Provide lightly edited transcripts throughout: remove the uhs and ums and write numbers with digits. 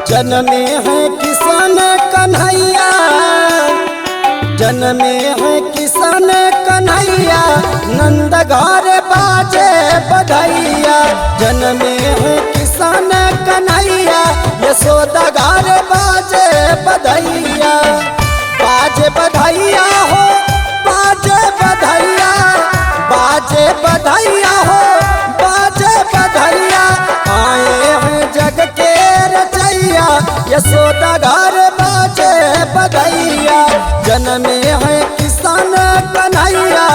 जन्मे है किसान कन्हैया, जन्मे है किसान कन्हैया, नंद घर बाजे बधैया। जन्मे है किसान कन्हैया, यशोदा घर बाजे बधैया। बाजे बधैया हो, बाजे बधैया, बाजे बधैया हो, बाजे बधैया। आए हैं जग के रचैया, यशोदा घर बाजे बधैया। जन्मे है किसान कन्हैया,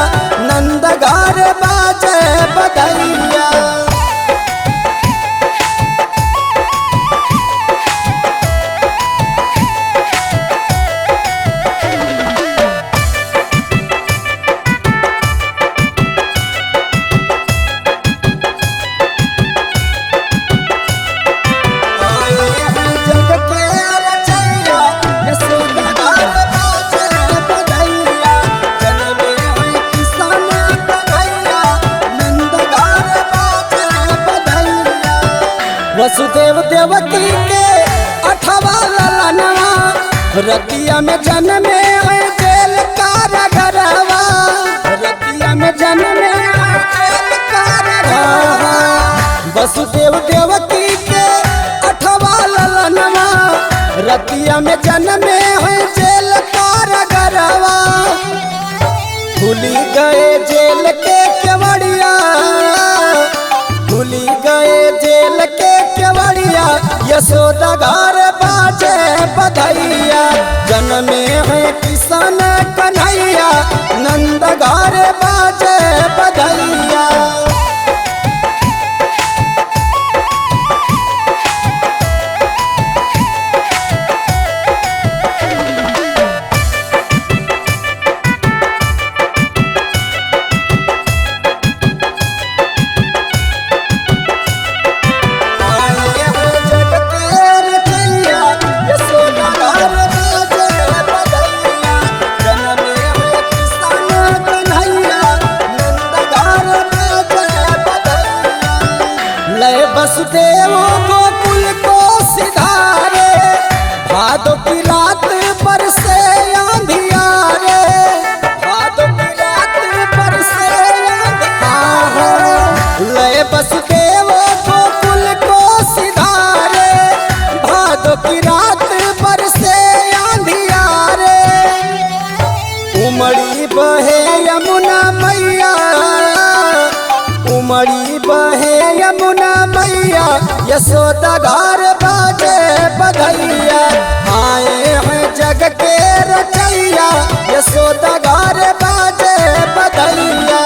नंद घर बाजे बधैया। वसुदेव देवकी के 8वां ललनवा, रतिया में जन्मे है जेल कारागरवा। रतिया में जन्मे है जेल कारागरवा। वसुदेव देवकी के 8वां ललनवा, रतिया में जन्मे है जेल कारागरवा। खुली गए जेल के केवड़िया, खुली गए जेल के केवड़िया, यशोदा घर बाजे बधैया। जन्मे है किसान कन्हैया, नंद घर बाजे बधैया। वसुदेव गोकुल को सिधारे, भादो की रात पर से अंधियारे। भादो की रात पर से अंधियारे। लय वसुदेव गोकुल को सिधारे, भादो की रात पर से अंधियारे। उमड़ी बहे यमुना मैया, उमड़ी बहे यमुना मैया, यशोदा घर बाजे बधैया। आए हैं जग के रचैया, यशोदा घर बाजे बधैया।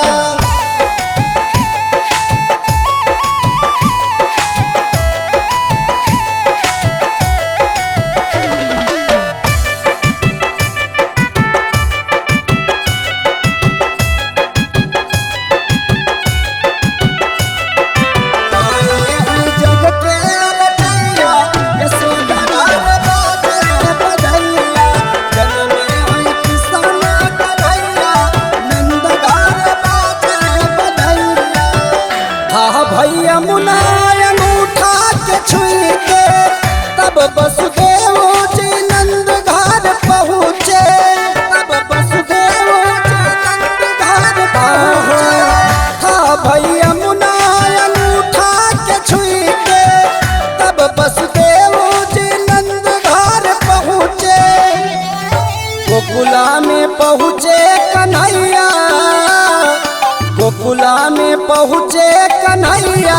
भैया मुना अंगूठा के छुई के, तब वसुदेव जी नंद घर पहुँचे। तब वसुदेव जी नंद घर पहुँचे। हाँ भैया मुना अंगूठा के छुई के, तब वसुदेव जी नंद घर पहुँचे। गोकुला में पहुँचे कन्हैया, गोकुला में पहुँचे कन्हैया,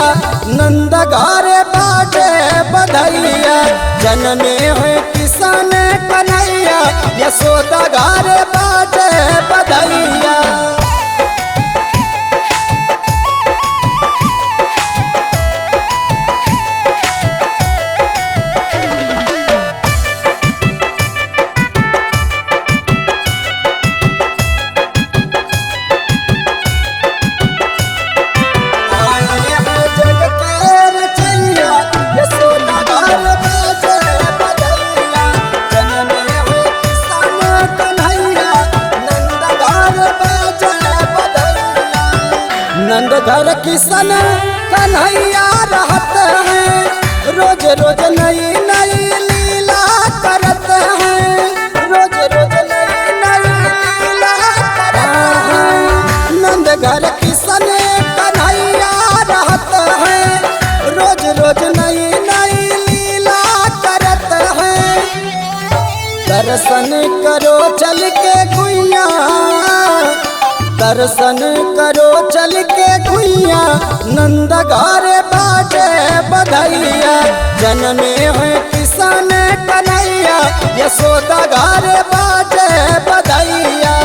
नंद घर बाजे बधैया। जन्मे है किसान कन्हैया, यशोदा घर बाजे बधैया। नंद घर किशन कन्हैया रहते हैं, रोज रोज नई नई दर्शन करो चल के गुइया, दर्शन करो चल के गुइया, नंद घरे बाजे बधैया। जनमे है किसान कन्हैया, यशोदा घरे बाजे बधैया।